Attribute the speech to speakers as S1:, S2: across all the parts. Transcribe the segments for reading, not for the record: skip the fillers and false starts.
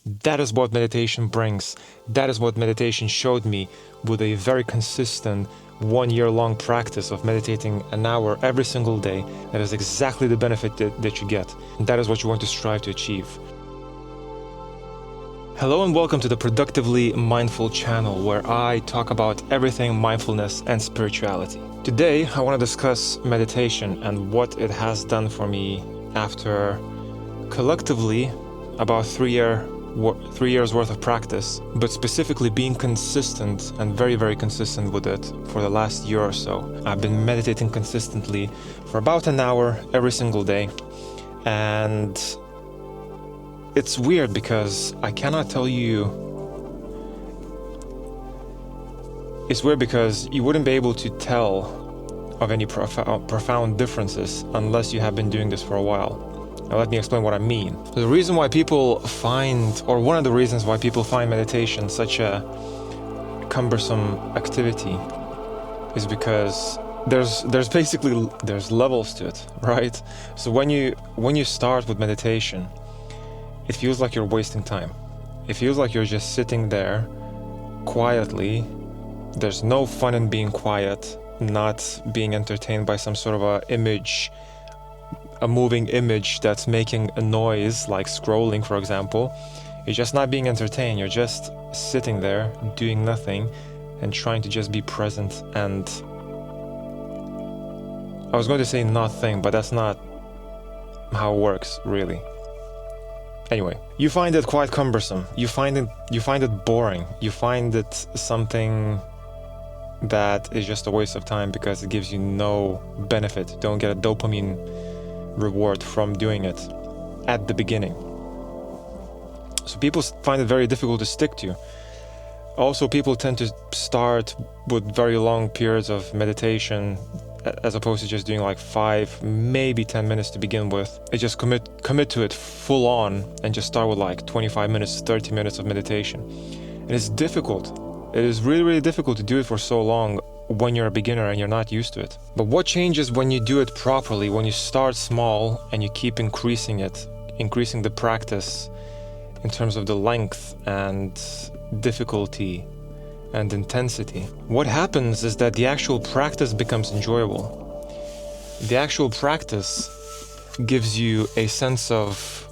S1: That is what meditation brings. That is what meditation showed me with a very consistent 1-year-long practice of meditating an hour every single day. That is exactly the benefit that you get. And that is what you want to strive to achieve. Hello and welcome to the Productively Mindful channel, where I talk about everything mindfulness and spirituality. Today, I want to discuss meditation and what it has done for me after collectively about 3 years worth of practice, but specifically being consistent and very, very consistent with it for the last year or so. I've been meditating consistently for about an hour every single day, and it's weird because I cannot tell you. It's weird because you wouldn't be able to tell of any profound differences unless you have been doing this for a while. Now let me explain what I mean. The reason why people find, or one of the reasons why people find meditation such a cumbersome activity is because there's levels to it, right? So when you start with meditation, it feels like you're wasting time. It feels like you're just sitting there quietly. There's no fun in being quiet, not being entertained by some sort of a moving image that's making a noise, like scrolling, for example. You're just not being entertained. You're just sitting there doing nothing and trying to just be present. And I was going to say nothing, but that's not how it works, really. Anyway, you find it quite cumbersome. You find it boring. You find it something that is just a waste of time because it gives you no benefit. You don't get a dopamine reward from doing it at the beginning. So people find it very difficult to stick to. Also, people tend to start with very long periods of meditation as opposed to just doing like 5, maybe 10 minutes to begin with. They just commit to it full on and just start with like 25 minutes, 30 minutes of meditation. And it's difficult. It is really, really difficult to do it for so long when you're a beginner and you're not used to it. But what changes when you do it properly, when you start small and you keep increasing the practice in terms of the length and difficulty and intensity? What happens is that the actual practice becomes enjoyable. The actual practice gives you a sense of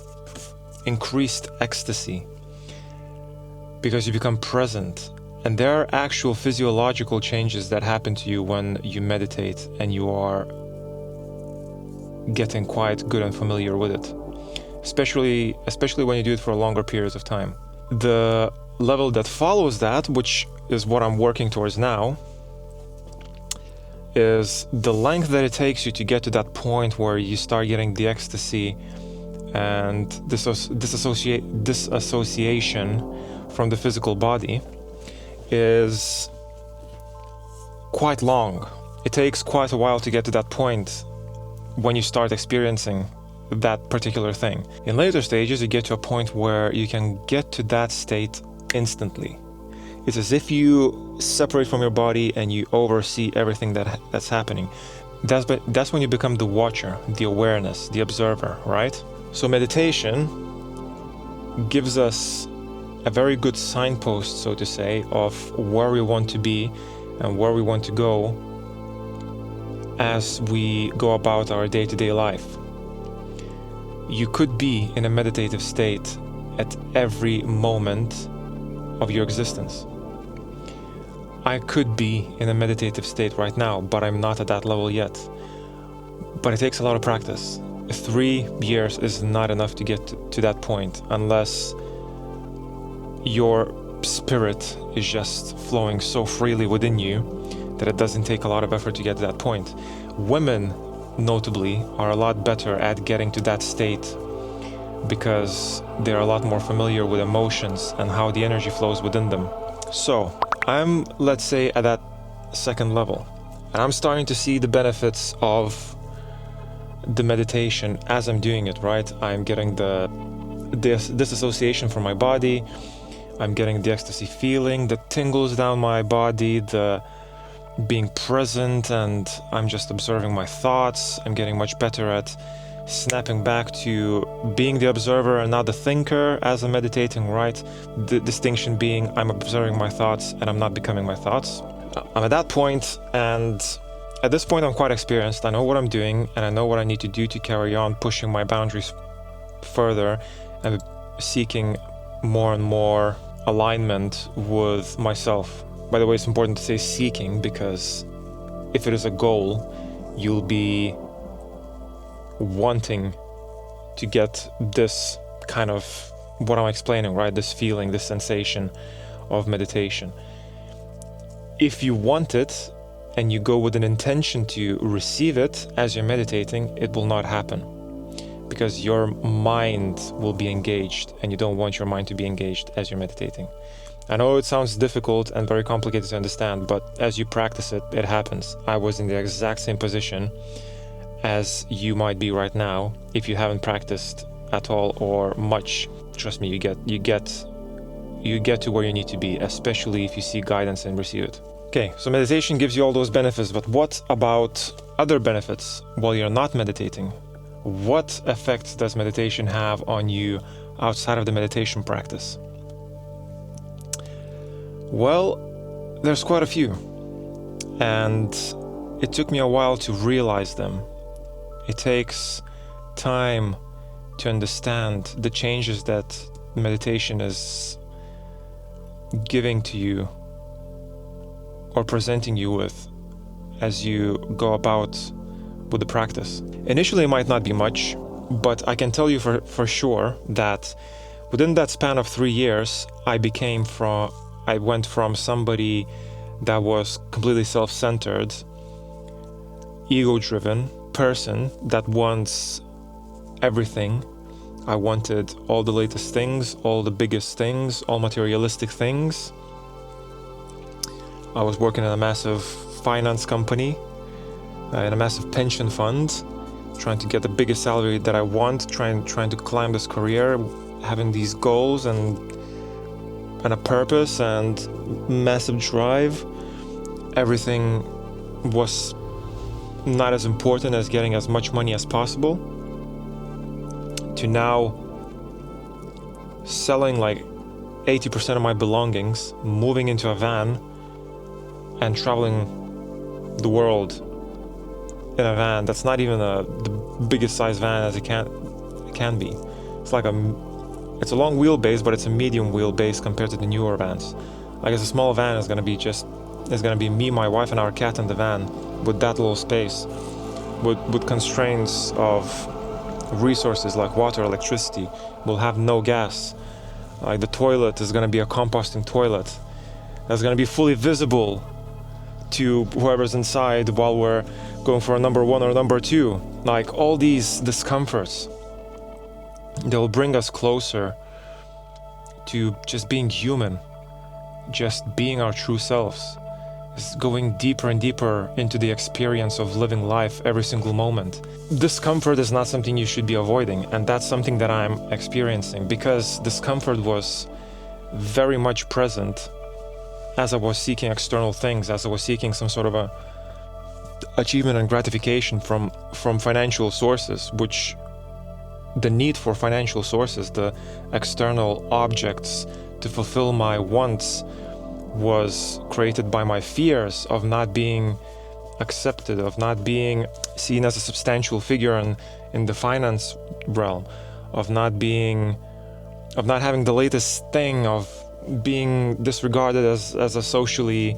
S1: increased ecstasy because you become present. And there are actual physiological changes that happen to you when you meditate and you are getting quite good and familiar with it, especially when you do it for longer periods of time. The level that follows that, which is what I'm working towards now, is the length that it takes you to get to that point where you start getting the ecstasy and disassociation from the physical body is quite long. It takes quite a while to get to that point when you start experiencing that particular thing. In later stages, you get to a point where you can get to that state instantly. It's as if you separate from your body and you oversee everything that's happening. That's when you become the watcher, the awareness, the observer, right? So meditation gives us a very good signpost, so to say, of where we want to be and where we want to go as we go about our day-to-day life. You could be in a meditative state at every moment of your existence. I could be in a meditative state right now, but I'm not at that level yet. But it takes a lot of practice. 3 years is not enough to get to that point unless your spirit is just flowing so freely within you that it doesn't take a lot of effort to get to that point. Women, notably, are a lot better at getting to that state because they're a lot more familiar with emotions and how the energy flows within them. So, I'm, let's say, at that second level, and I'm starting to see the benefits of the meditation as I'm doing it, right? I'm getting the disassociation from my body. I'm getting the ecstasy feeling, the tingles down my body, the being present, and I'm just observing my thoughts. I'm getting much better at snapping back to being the observer and not the thinker as I'm meditating, right? The distinction being I'm observing my thoughts and I'm not becoming my thoughts. I'm at that point, and at this point I'm quite experienced. I know what I'm doing and I know what I need to do to carry on pushing my boundaries further and seeking more and more alignment with myself. By the way, it's important to say seeking, because if it is a goal, you'll be wanting to get this kind of what I'm explaining, right? This feeling, this sensation of meditation. If you want it and you go with an intention to receive it as you're meditating, it will not happen, because your mind will be engaged and you don't want your mind to be engaged as you're meditating. I know it sounds difficult and very complicated to understand, but as you practice it, it happens. I was in the exact same position as you might be right now if you haven't practiced at all or much. Trust me, you get to where you need to be, especially if you seek guidance and receive it. Okay, so meditation gives you all those benefits, but what about other benefits while you're not meditating? What effects does meditation have on you outside of the meditation practice? Well, there's quite a few, and it took me a while to realize them. It takes time to understand the changes that meditation is giving to you or presenting you with as you go about with the practice. Initially, it might not be much, but I can tell you for sure that within that span of 3 years, I went from somebody that was completely self-centered, ego-driven person that wants everything. I wanted all the latest things, all the biggest things, all materialistic things. I was working in a massive finance company, in a massive pension fund, trying to get the biggest salary that I want, trying to climb this career, having these goals and a purpose and massive drive. Everything was not as important as getting as much money as possible, to now selling like 80% of my belongings, moving into a van and traveling the world in a van that's not even the biggest size van as it can be. It's a long wheelbase, but it's a medium wheelbase compared to the newer vans. Like, it's a small van, it's gonna be me, my wife, and our cat in the van with that little space, with constraints of resources like water, electricity. We'll have no gas. Like, the toilet is gonna be a composting toilet that's gonna be fully visible to whoever's inside while we're going for a number 1 or number 2. Like, all these discomforts, they'll bring us closer to just being human, just being our true selves. It's going deeper and deeper into the experience of living life every single moment. Discomfort is not something you should be avoiding, and that's something that I'm experiencing, because discomfort was very much present as I was seeking external things, as I was seeking some sort of a achievement and gratification from financial sources, which the need for financial sources, the external objects to fulfill my wants, was created by my fears of not being accepted, of not being seen as a substantial figure in the finance realm, of not having the latest thing, of being disregarded as a socially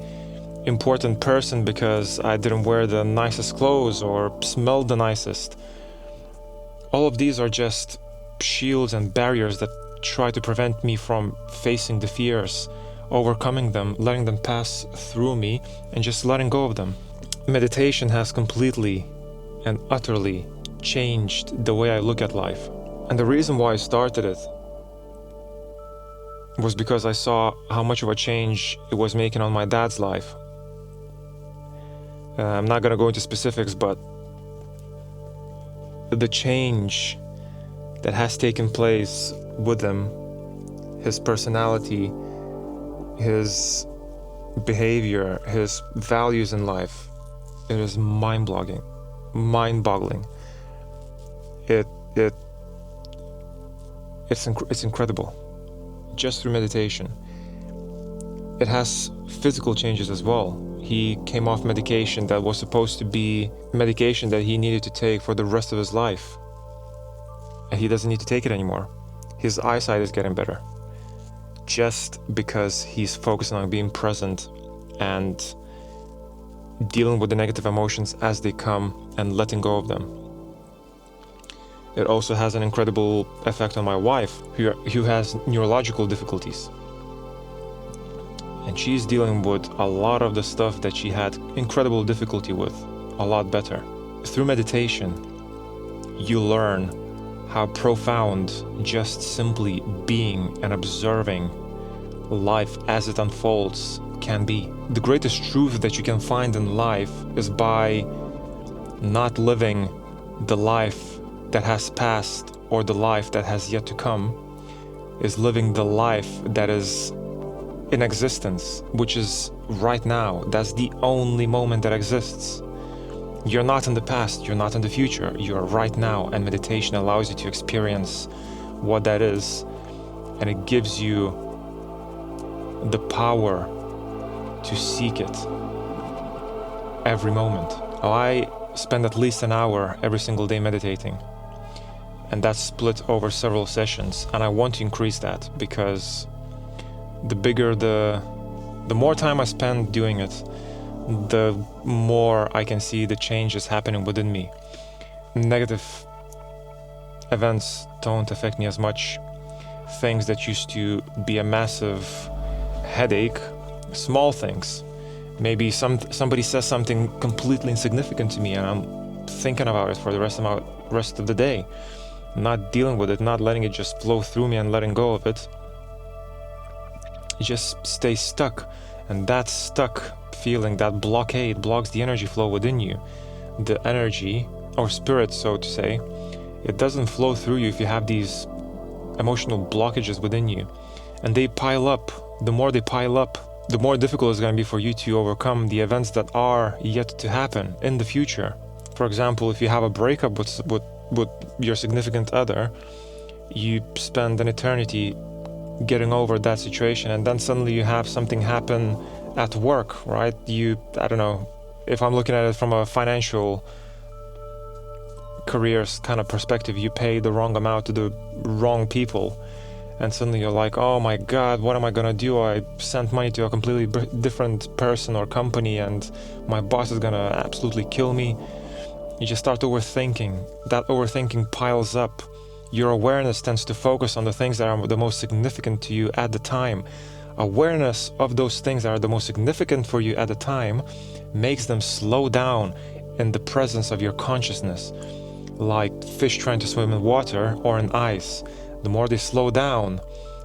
S1: important person because I didn't wear the nicest clothes or smelled the nicest. All of these are just shields and barriers that try to prevent me from facing the fears, overcoming them, letting them pass through me, and just letting go of them. Meditation has completely and utterly changed the way I look at life. And the reason why I started it was because I saw how much of a change it was making on my dad's life. I'm not gonna go into specifics, but the change that has taken place with him, his personality, his behavior, his values in life, it is mind-boggling. It it's incredible. Just through meditation. It has physical changes as well. He came off medication that was supposed to be medication that he needed to take for the rest of his life. And he doesn't need to take it anymore. His eyesight is getting better. Just because he's focusing on being present and dealing with the negative emotions as they come and letting go of them. It also has an incredible effect on my wife, who has neurological difficulties. And she's dealing with a lot of the stuff that she had incredible difficulty with, a lot better. Through meditation, you learn how profound just simply being and observing life as it unfolds can be. The greatest truth that you can find in life is by not living the life that has passed or the life that has yet to come, is living the life that is in existence, which is right now. That's the only moment that exists. You're not in the past, you're not in the future, you're right now, and meditation allows you to experience what that is, and it gives you the power to seek it every moment. I spend at least an hour every single day meditating, and that's split over several sessions, and I want to increase that because the more time I spend doing it, the more I can see the changes happening within me. Negative events don't affect me as much. Things that used to be a massive headache, small things. Maybe somebody says something completely insignificant to me and I'm thinking about it for the rest of the day, not dealing with it, not letting it just flow through me and letting go of it. It just stays stuck, and that stuck feeling, that blockade, blocks the energy flow within you. The energy, or spirit, so to say, it doesn't flow through you if you have these emotional blockages within you. And they pile up. The more they pile up, the more difficult it's going to be for you to overcome the events that are yet to happen in the future. For example, if you have a breakup with your significant other, you spend an eternity getting over that situation, and then suddenly you have something happen at work, right? I don't know, if I'm looking at it from a financial careers kind of perspective, you pay the wrong amount to the wrong people, and suddenly you're like, oh my god, what am I gonna do? I sent money to a completely different person or company and my boss is gonna absolutely kill me. You just start overthinking. That overthinking piles up. Your awareness tends to focus on the things that are the most significant to you at the time. Awareness of those things that are the most significant for you at the time makes them slow down in the presence of your consciousness, like fish trying to swim in water or in ice. The more they slow down,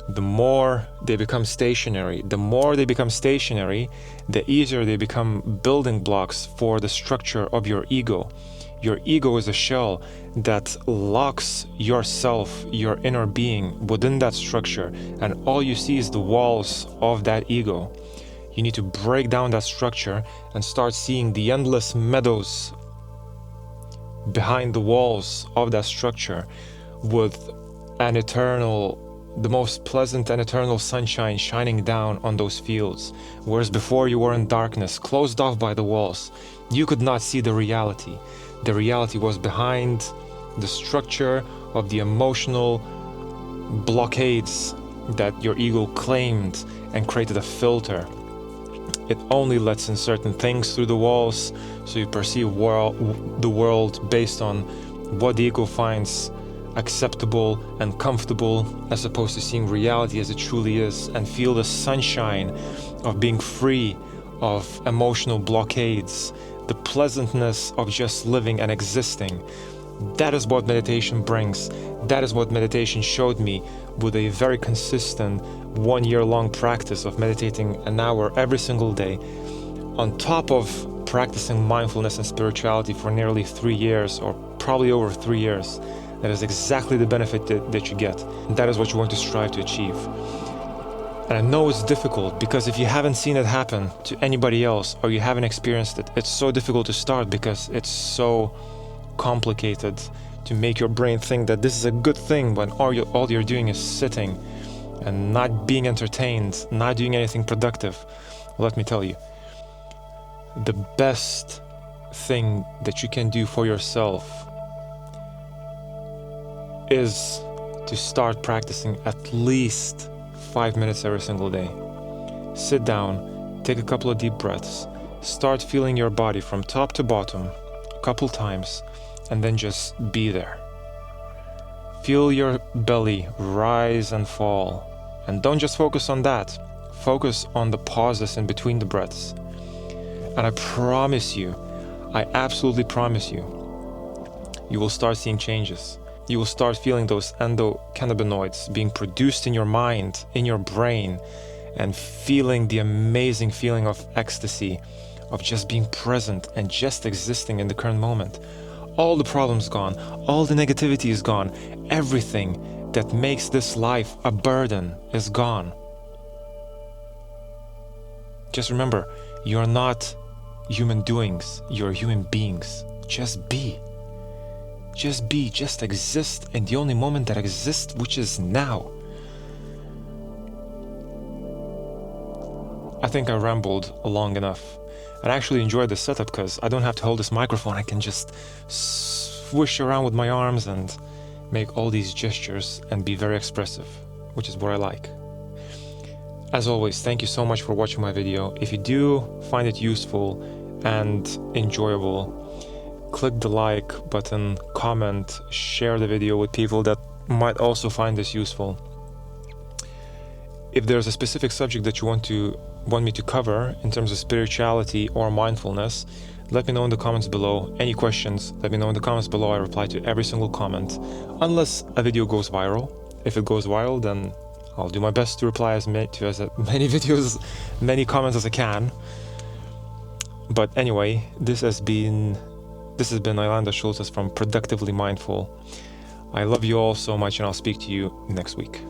S1: the more they become stationary. The more they become stationary, the easier they become building blocks for the structure of your ego. Your ego is a shell that locks yourself, your inner being, within that structure, and all you see is the walls of that ego. You need to break down that structure and start seeing the endless meadows behind the walls of that structure, with the most pleasant and eternal sunshine shining down on those fields. Whereas before you were in darkness, closed off by the walls, you could not see the reality. The reality was behind the structure of the emotional blockades that your ego claimed and created a filter. It only lets in certain things through the walls, so you perceive the world based on what the ego finds acceptable and comfortable, as opposed to seeing reality as it truly is and feel the sunshine of being free of emotional blockades, the pleasantness of just living and existing. That is what meditation brings. That is what meditation showed me with a very consistent 1 year long practice of meditating an hour every single day, on top of practicing mindfulness and spirituality for nearly 3 years, or probably over 3 years. That is exactly the benefit that you get. And that is what you want to strive to achieve. And I know it's difficult, because if you haven't seen it happen to anybody else, or you haven't experienced it, it's so difficult to start because it's so complicated to make your brain think that this is a good thing when all you're doing is sitting and not being entertained, not doing anything productive. Well, let me tell you, the best thing that you can do for yourself is to start practicing at least 5 minutes every single day. Sit down, take a couple of deep breaths, start feeling your body from top to bottom a couple times, and then just be there. Feel your belly rise and fall. And don't just focus on that. Focus on the pauses in between the breaths. And I promise you, I absolutely promise you, you will start seeing changes. You will start feeling those endocannabinoids being produced in your mind, in your brain, and feeling the amazing feeling of ecstasy, of just being present and just existing in the current moment. All the problems gone, all the negativity is gone, everything that makes this life a burden is gone. Just remember, you're not human doings, you're human beings. Just be. Just be, just exist in the only moment that exists, which is now. I think I rambled long enough. I actually enjoyed this setup because I don't have to hold this microphone. I can just swish around with my arms and make all these gestures and be very expressive, which is what I like. As always, thank you so much for watching my video. If you do find it useful and enjoyable, click the like button, comment, share the video with people that might also find this useful. If there's a specific subject that you want me to cover in terms of spirituality or mindfulness, let me know in the comments below. Any questions, let me know in the comments below. I reply to every single comment, unless a video goes viral. If it goes viral, then I'll do my best to reply as many videos, many comments as I can. But anyway, this has been ailandas.sulcas from Productively Mindful. I love you all so much, and I'll speak to you next week.